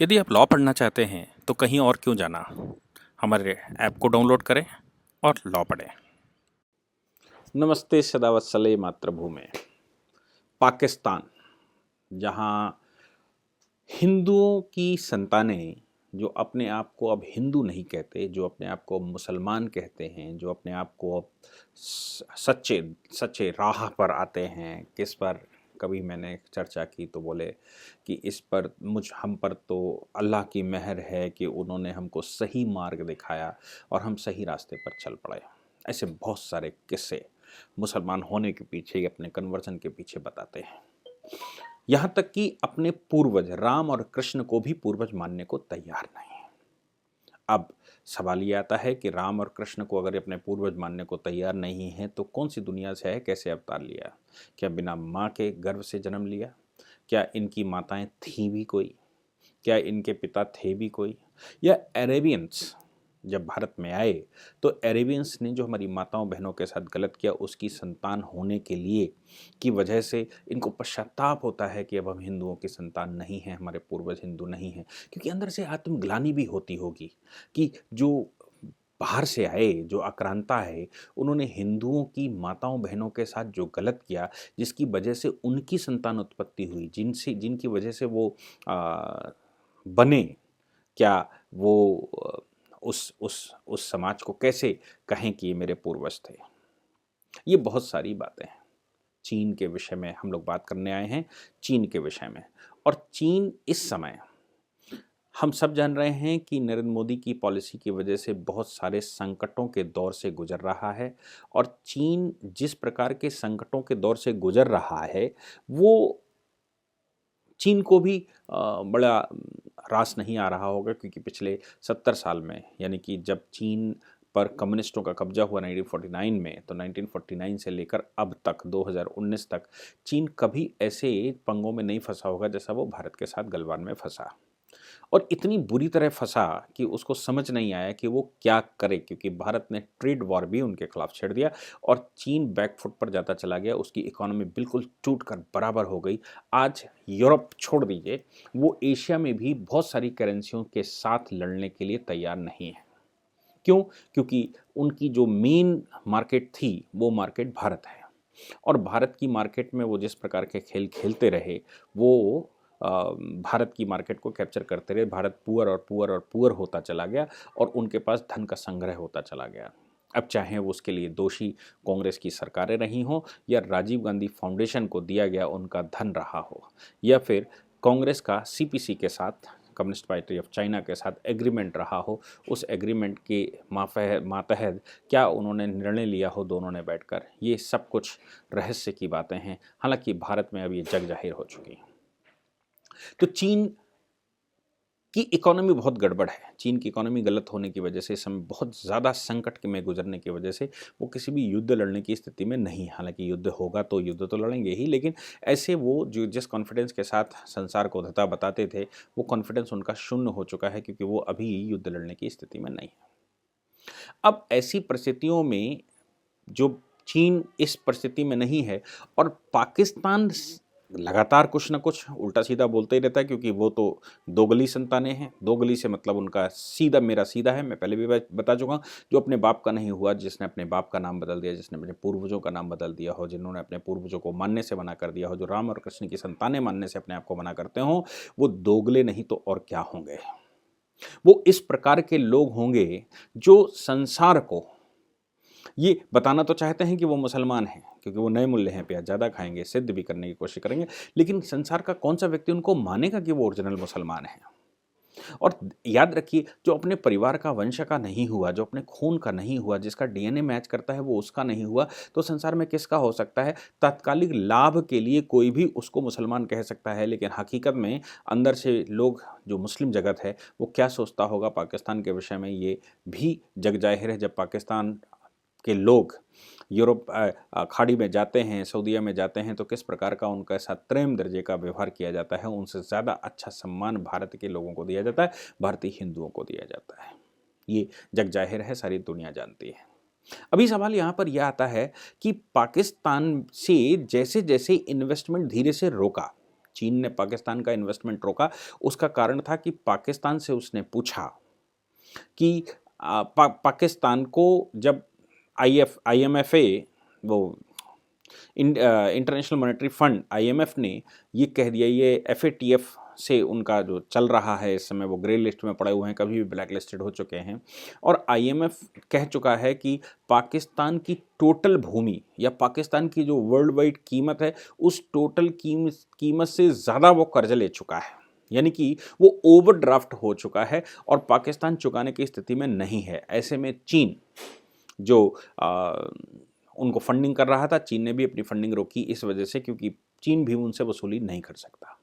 यदि आप लॉ पढ़ना चाहते हैं तो कहीं और क्यों जाना। हमारे ऐप को डाउनलोड करें और लॉ पढ़ें। नमस्ते सदावत्सले मातृभूमि। पाकिस्तान, जहाँ हिंदुओं की संतानें जो अपने आप को अब हिंदू नहीं कहते, जो अपने आप को मुसलमान कहते हैं, जो अपने आप को अब सच्चे सच्चे राह पर आते हैं, किस पर कभी मैंने चर्चा की तो बोले कि इस पर हम पर तो अल्लाह की मेहर है कि उन्होंने हमको सही मार्ग दिखाया और हम सही रास्ते पर चल पड़े। ऐसे बहुत सारे किस्से मुसलमान होने के पीछे, अपने कन्वर्जन के पीछे बताते हैं। यहाँ तक कि अपने पूर्वज राम और कृष्ण को भी पूर्वज मानने को तैयार नहीं है। अब सवाल ये आता है कि राम और कृष्ण को अगर अपने पूर्वज मानने को तैयार नहीं है तो कौन सी दुनिया से है, कैसे अवतार लिया? क्या बिना माँ के गर्भ से जन्म लिया? क्या इनकी माताएं थी भी कोई? क्या इनके पिता थे भी कोई? या अरेबियंस जब भारत में आए तो अरेबियंस ने जो हमारी माताओं बहनों के साथ गलत किया, उसकी संतान होने के लिए की वजह से इनको पश्चाताप होता है कि अब हम हिंदुओं की संतान नहीं हैं, हमारे पूर्वज हिंदू नहीं हैं। क्योंकि अंदर से आत्मग्लानि भी होती होगी कि जो बाहर से आए, जो आक्रांता है, उन्होंने हिंदुओं की माताओं बहनों के साथ जो गलत किया, जिसकी वजह से उनकी संतान उत्पत्ति हुई, जिनकी वजह से वो बने, क्या वो उस समाज को कैसे कहें कि ये मेरे पूर्वज थे? ये बहुत सारी बातें हैं। चीन के विषय में हम लोग बात करने आए हैं, चीन के विषय में। और चीन इस समय हम सब जान रहे हैं कि नरेंद्र मोदी की पॉलिसी की वजह से बहुत सारे संकटों के दौर से गुजर रहा है। और चीन जिस प्रकार के संकटों के दौर से गुजर रहा है, वो चीन को भी बड़ा रास नहीं आ रहा होगा, क्योंकि पिछले 70 साल में, यानी कि जब चीन पर कम्युनिस्टों का कब्जा हुआ 1949 में, तो 1949 से लेकर अब तक 2019 तक चीन कभी ऐसे पंगों में नहीं फंसा होगा जैसा वो भारत के साथ गलवान में फंसा। और इतनी बुरी तरह फंसा कि उसको समझ नहीं आया कि वो क्या करे, क्योंकि भारत ने ट्रेड वॉर भी उनके खिलाफ छेड़ दिया और चीन बैकफुट पर जाता चला गया। उसकी इकोनॉमी बिल्कुल टूट कर बराबर हो गई। आज यूरोप छोड़ दीजिए, वो एशिया में भी बहुत सारी करेंसियों के साथ लड़ने के लिए तैयार नहीं है। क्यों? क्योंकि उनकी जो मेन मार्केट थी वो मार्केट भारत है। और भारत की मार्केट में वो जिस प्रकार के खेल खेलते रहे, वो भारत की मार्केट को कैप्चर करते रहे। भारत पुअर और पुअर और पुअर होता चला गया और उनके पास धन का संग्रह होता चला गया। अब चाहे वो उसके लिए दोषी कांग्रेस की सरकारें रही हों, या राजीव गांधी फाउंडेशन को दिया गया उनका धन रहा हो, या फिर कांग्रेस का सीपीसी के साथ, कम्युनिस्ट पार्टी ऑफ चाइना के साथ एग्रीमेंट रहा हो, उस एग्रीमेंट के मातहत क्या उन्होंने निर्णय लिया हो दोनों ने बैठकर, ये सब कुछ रहस्य की बातें हैं। हालांकि भारत में अब ये जग जाहिर हो चुकी है। तो चीन की इकोनॉमी बहुत गड़बड़ है। चीन की इकोनॉमी गलत होने की वजह से, इस समय बहुत ज़्यादा संकट में गुजरने की वजह से वो किसी भी युद्ध लड़ने की स्थिति में नहीं है। हालांकि युद्ध होगा तो युद्ध तो लड़ेंगे ही, लेकिन ऐसे वो जो जिस कॉन्फिडेंस के साथ संसार को धता बताते थे, वो कॉन्फिडेंस उनका शून्य हो चुका है, क्योंकि वो अभी युद्ध लड़ने की स्थिति में नहीं है। अब ऐसी परिस्थितियों में जो चीन इस परिस्थिति में नहीं है, और पाकिस्तान लगातार कुछ ना कुछ उल्टा सीधा बोलते ही रहता है, क्योंकि वो तो दोगली संतानें हैं। दोगली से मतलब उनका सीधा मेरा सीधा है। मैं पहले भी बता चुका हूँ, जो अपने बाप का नहीं हुआ, जिसने अपने बाप का नाम बदल दिया, जिसने अपने पूर्वजों का नाम बदल दिया हो, जिन्होंने अपने पूर्वजों को मानने से मना कर दिया हो, जो राम और कृष्ण की संतानें मानने से अपने आप को मना करते हो, वो दोगले नहीं तो और क्या होंगे। वो इस प्रकार के लोग होंगे जो संसार को ये बताना तो चाहते हैं कि वो मुसलमान हैं, क्योंकि वो नए मूल्य हैं, प्याज ज़्यादा खाएंगे, सिद्ध भी करने की कोशिश करेंगे, लेकिन संसार का कौन सा व्यक्ति उनको मानेगा कि वो ओरिजिनल मुसलमान है? और याद रखिए, जो अपने परिवार का, वंश का नहीं हुआ, जो अपने खून का नहीं हुआ, जिसका डीएनए मैच करता है वो उसका नहीं हुआ, तो संसार में किसका हो सकता है? तात्कालिक लाभ के लिए कोई भी उसको मुसलमान कह सकता है, लेकिन हकीकत में अंदर से लोग, जो मुस्लिम जगत है, वो क्या सोचता होगा पाकिस्तान के विषय में, ये भी जग जाहिर है। जब पाकिस्तान के लोग यूरोप खाड़ी में जाते हैं, सऊदीया में जाते हैं, तो किस प्रकार का उनके साथ प्रेम दर्जे का व्यवहार किया जाता है। उनसे ज़्यादा अच्छा सम्मान भारत के लोगों को दिया जाता है, भारतीय हिंदुओं को दिया जाता है। ये जग जाहिर है, सारी दुनिया जानती है। अभी सवाल यहाँ पर यह आता है कि पाकिस्तान से जैसे जैसे इन्वेस्टमेंट धीरे से रोका, चीन ने पाकिस्तान का इन्वेस्टमेंट रोका, उसका कारण था कि पाकिस्तान से उसने पूछा कि पाकिस्तान को जब IMFA, वो इंटरनेशनल मॉनेटरी फंड IMF ने ये कह दिया, ये FATF से उनका जो चल रहा है इस समय, वो ग्रे लिस्ट में पड़े हुए हैं, कभी भी ब्लैक लिस्टेड हो चुके हैं, और IMF कह चुका है कि पाकिस्तान की टोटल भूमि या पाकिस्तान की जो वर्ल्ड वाइड कीमत है, उस टोटल कीमत से ज़्यादा वो कर्जा ले चुका है, यानी कि वो ओवरड्राफ्ट हो चुका है और पाकिस्तान चुकाने की स्थिति में नहीं है। ऐसे में चीन जो उनको फंडिंग कर रहा था, चीन ने भी अपनी फंडिंग रोकी इस वजह से, क्योंकि चीन भी उनसे वसूली नहीं कर सकता।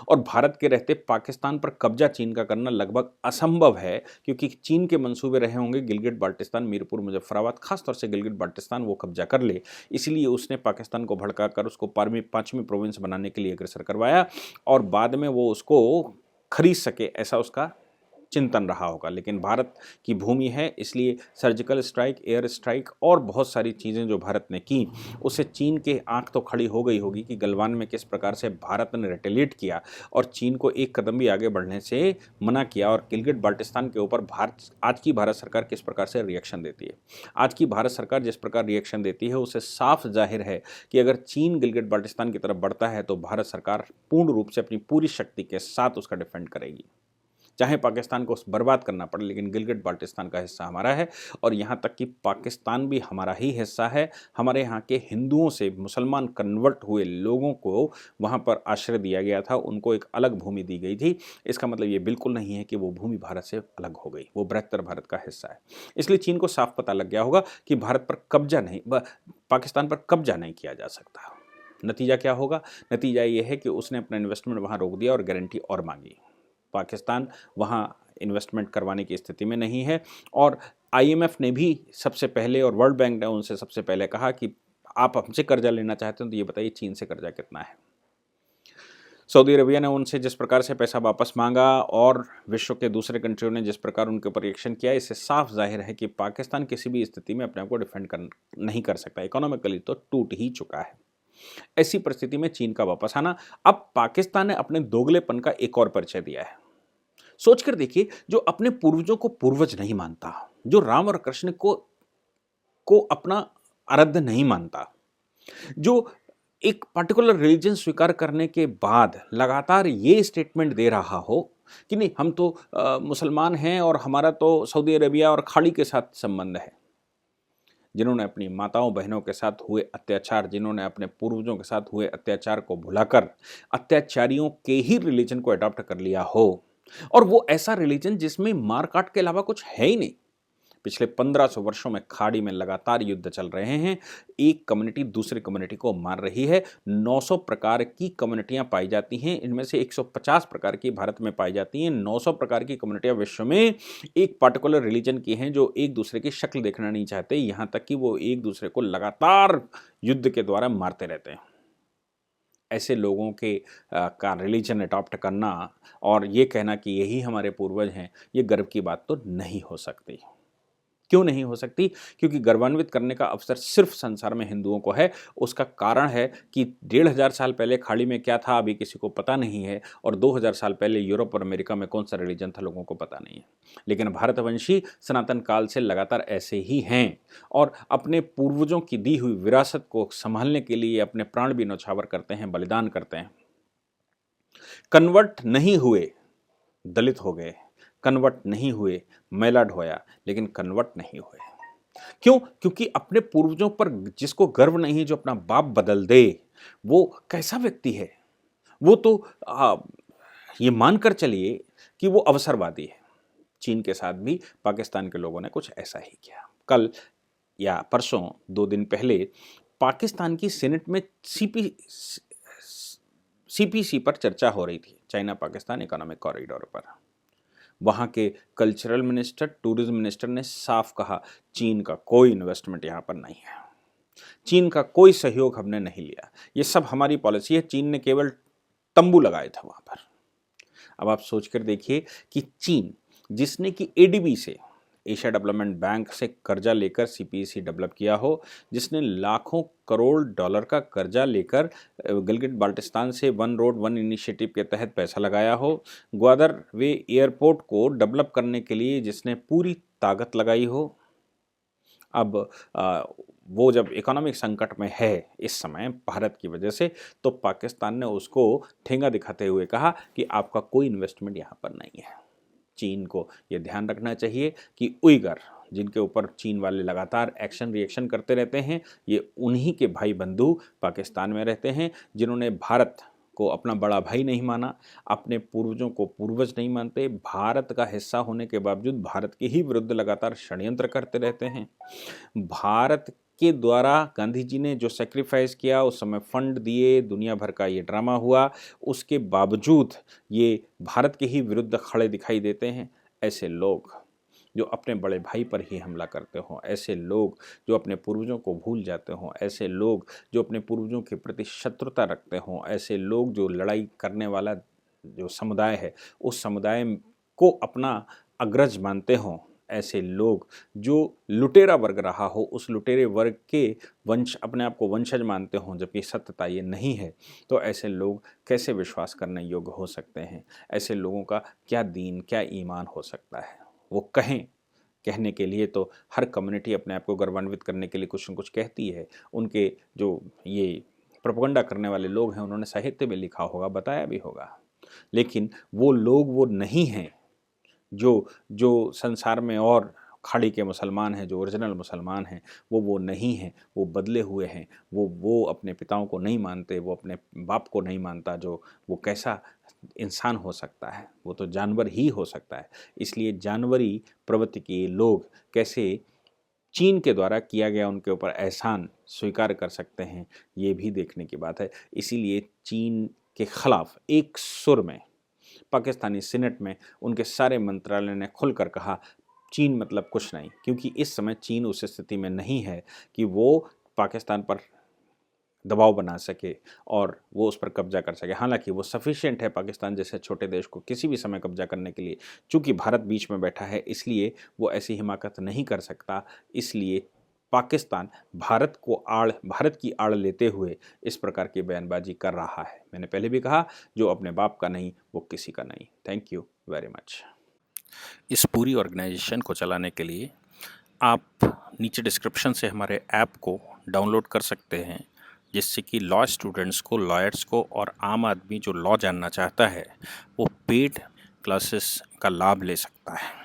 और भारत के रहते पाकिस्तान पर कब्जा चीन का करना लगभग असंभव है, क्योंकि चीन के मंसूबे रहे होंगे गिलगित बाल्टिस्तान, मीरपुर, मुजफ्फराबाद, खासतौर से गिलगित बाल्टिस्तान वो कब्जा कर ले। इसलिए उसने पाकिस्तान को भड़काकर उसको पाँचवीं प्रोविंस बनाने के लिए अग्रसर करवाया और बाद में वो उसको खरीद सके, ऐसा उसका चिंतन रहा होगा। लेकिन भारत की भूमि है, इसलिए सर्जिकल स्ट्राइक, एयर स्ट्राइक और बहुत सारी चीज़ें जो भारत ने की, उससे चीन के आंख तो खड़ी हो गई होगी कि गलवान में किस प्रकार से भारत ने रिटेलिएट किया और चीन को एक कदम भी आगे बढ़ने से मना किया। और गिलगित बाल्टिस्तान के ऊपर आज की भारत सरकार किस प्रकार से रिएक्शन देती है, आज की भारत सरकार जिस प्रकार रिएक्शन देती है, उससे साफ जाहिर है कि अगर चीन गिलगित बाल्टिस्तान की तरफ बढ़ता है तो भारत सरकार पूर्ण रूप से अपनी पूरी शक्ति के साथ उसका डिफेंड करेगी, चाहे पाकिस्तान को बर्बाद करना पड़े। लेकिन गिलगित बाल्टिस्तान का हिस्सा हमारा है और यहाँ तक कि पाकिस्तान भी हमारा ही हिस्सा है। हमारे यहाँ के हिंदुओं से मुसलमान कन्वर्ट हुए लोगों को वहाँ पर आश्रय दिया गया था, उनको एक अलग भूमि दी गई थी। इसका मतलब ये बिल्कुल नहीं है कि वो भूमि भारत से अलग हो गई, वो बृहत्तर भारत का हिस्सा है। इसलिए चीन को साफ पता लग गया होगा कि भारत पर कब्जा नहीं, पाकिस्तान पर कब्जा नहीं किया जा सकता। नतीजा क्या होगा? नतीजा ये है कि उसने अपना इन्वेस्टमेंट वहाँ रोक दिया और गारंटी और मांगी। पाकिस्तान वहाँ इन्वेस्टमेंट करवाने की स्थिति में नहीं है और IMF ने भी सबसे पहले और वर्ल्ड बैंक ने उनसे सबसे पहले कहा कि आप हमसे कर्जा लेना चाहते हैं तो ये बताइए चीन से कर्जा कितना है। सऊदी अरबिया ने उनसे जिस प्रकार से पैसा वापस मांगा और विश्व के दूसरे कंट्रियों ने जिस प्रकार उनके ऊपर रिएक्शन किया, इससे साफ जाहिर है कि पाकिस्तान किसी भी स्थिति में अपने आप को डिफेंड नहीं कर सकता, इकोनॉमिकली तो टूट ही चुका है। ऐसी परिस्थिति में चीन का वापस आना, अब पाकिस्तान ने अपने दोगलेपन का एक और परिचय दिया है। सोचकर देखिए, जो अपने पूर्वजों को पूर्वज नहीं मानता, जो राम और कृष्ण को अपना आराध्य नहीं मानता, जो एक पर्टिकुलर रिलीजन स्वीकार करने के बाद लगातार ये स्टेटमेंट दे रहा हो कि नहीं हम तो मुसलमान हैं और हमारा तो सऊदी अरेबिया और खाड़ी के साथ संबंध है, जिन्होंने अपनी माताओं बहनों के साथ हुए अत्याचार, जिन्होंने अपने पूर्वजों के साथ हुए अत्याचार को भुलाकर अत्याचारियों के ही रिलीजन को अडॉप्ट कर लिया हो, और वो ऐसा रिलीजन जिसमें मार काट के अलावा कुछ है ही नहीं। पिछले 1500 वर्षों में खाड़ी में लगातार युद्ध चल रहे हैं, एक कम्युनिटी दूसरी कम्युनिटी को मार रही है। 900 प्रकार की कम्युनिटियां पाई जाती हैं, इनमें से 150 प्रकार की भारत में पाई जाती हैं। 900 प्रकार की कम्युनिटियां विश्व में एक पर्टिकुलर रिलीजन की हैं जो एक दूसरे की शक्ल देखना नहीं चाहते, यहाँ तक कि वो एक दूसरे को लगातार युद्ध के द्वारा मारते रहते हैं। ऐसे लोगों के का रिलीजन अडॉप्ट करना और ये कहना कि यही हमारे पूर्वज हैं, ये गर्व की बात तो नहीं हो सकती। क्यों नहीं हो सकती? क्योंकि गर्वान्वित करने का अवसर सिर्फ संसार में हिंदुओं को है। उसका कारण है कि 1500 साल पहले खाड़ी में क्या था अभी किसी को पता नहीं है, और 2000 साल पहले यूरोप और अमेरिका में कौन सा रिलीजन था लोगों को पता नहीं है। लेकिन भारतवंशी सनातन काल से लगातार ऐसे ही हैं और अपने पूर्वजों की दी हुई विरासत को संभालने के लिए अपने प्राण भी न्यौछावर करते हैं, बलिदान करते हैं। कन्वर्ट नहीं हुए, दलित हो गए, कन्वर्ट नहीं हुए, मैला ढोया, लेकिन कन्वर्ट नहीं हुए। क्यों? क्योंकि अपने पूर्वजों पर जिसको गर्व नहीं, जो अपना बाप बदल दे, वो कैसा व्यक्ति है? वो तो ये मानकर चलिए कि वो अवसरवादी है। चीन के साथ भी पाकिस्तान के लोगों ने कुछ ऐसा ही किया। कल या परसों 2 दिन पहले पाकिस्तान की सेनेट में CPC पर चर्चा हो रही थी, चाइना पाकिस्तान इकोनॉमिक कॉरिडोर पर। वहाँ के कल्चरल मिनिस्टर, टूरिज्म मिनिस्टर ने साफ कहा, चीन का कोई इन्वेस्टमेंट यहाँ पर नहीं है, चीन का कोई सहयोग हमने नहीं लिया, ये सब हमारी पॉलिसी है, चीन ने केवल तंबू लगाए थे वहाँ पर। अब आप सोच कर देखिए कि चीन जिसने कि ADB से एशिया डेवलपमेंट बैंक से कर्जा लेकर CPEC डेवलप किया हो, जिसने लाखों करोड़ डॉलर का कर्जा लेकर गिलगिट बाल्टिस्तान से वन रोड वन इनिशिएटिव के तहत पैसा लगाया हो, ग्वादर वे एयरपोर्ट को डेवलप करने के लिए जिसने पूरी ताकत लगाई हो। अब वो जब इकोनॉमिक संकट में है इस समय भारत की वजह से, तो पाकिस्तान ने उसको ठेंगा दिखाते हुए कहा कि आपका कोई इन्वेस्टमेंट यहाँ पर नहीं है। चीन को ये ध्यान रखना चाहिए कि उइगर, जिनके ऊपर चीन वाले लगातार एक्शन रिएक्शन करते रहते हैं, ये उन्हीं के भाई बंधु पाकिस्तान में रहते हैं, जिन्होंने भारत को अपना बड़ा भाई नहीं माना, अपने पूर्वजों को पूर्वज नहीं मानते, भारत का हिस्सा होने के बावजूद भारत के ही विरुद्ध लगातार षड्यंत्र करते रहते हैं। भारत के द्वारा गांधी जी ने जो सेक्रीफाइस किया, उस समय फंड दिए, दुनिया भर का ये ड्रामा हुआ, उसके बावजूद ये भारत के ही विरुद्ध खड़े दिखाई देते हैं। ऐसे लोग जो अपने बड़े भाई पर ही हमला करते हों, ऐसे लोग जो अपने पूर्वजों को भूल जाते हों, ऐसे लोग जो अपने पूर्वजों के प्रति शत्रुता रखते हों, ऐसे लोग जो लड़ाई करने वाला जो समुदाय है उस समुदाय को अपना अग्रज मानते हों, ऐसे लोग जो लुटेरा वर्ग रहा हो उस लुटेरे वर्ग के वंश अपने आप को वंशज मानते हों, जबकि सत्यता ये नहीं है, तो ऐसे लोग कैसे विश्वास करने योग्य हो सकते हैं? ऐसे लोगों का क्या दीन, क्या ईमान हो सकता है? वो कहने के लिए तो हर कम्युनिटी अपने आप को गौरवान्वित करने के लिए कुछ न कुछ कहती है। उनके जो ये प्रोपेगेंडा करने वाले लोग हैं, उन्होंने साहित्य में लिखा होगा, बताया भी होगा, लेकिन वो लोग वो नहीं हैं जो संसार में और खाड़ी के मुसलमान हैं, जो ओरिजिनल मुसलमान हैं, वो नहीं हैं, वो बदले हुए हैं। वो अपने पिताओं को नहीं मानते, वो अपने बाप को नहीं मानता। जो वो कैसा इंसान हो सकता है? वो तो जानवर ही हो सकता है। इसलिए जानवरी प्रवृत्ति के लोग कैसे चीन के द्वारा किया गया उनके ऊपर एहसान स्वीकार कर सकते हैं, ये भी देखने की बात है। इसीलिए चीन के खिलाफ एक सुर में पाकिस्तानी सीनेट में उनके सारे मंत्रालय ने खुलकर कहा, चीन मतलब कुछ नहीं, क्योंकि इस समय चीन उस स्थिति में नहीं है कि वो पाकिस्तान पर दबाव बना सके और वो उस पर कब्जा कर सके। हालांकि वो सफिशिएंट है पाकिस्तान जैसे छोटे देश को किसी भी समय कब्जा करने के लिए। चूंकि भारत बीच में बैठा है, इसलिए वो ऐसी हिमाकत नहीं कर सकता। इसलिए पाकिस्तान भारत की आड़ लेते हुए इस प्रकार की बयानबाजी कर रहा है। मैंने पहले भी कहा, जो अपने बाप का नहीं वो किसी का नहीं। Thank you very much. इस पूरी ऑर्गेनाइजेशन को चलाने के लिए आप नीचे डिस्क्रिप्शन से हमारे ऐप को डाउनलोड कर सकते हैं, जिससे कि लॉ स्टूडेंट्स को, लॉयर्स को और आम आदमी जो लॉ जानना चाहता है वो पेड क्लासेस का लाभ ले सकता है।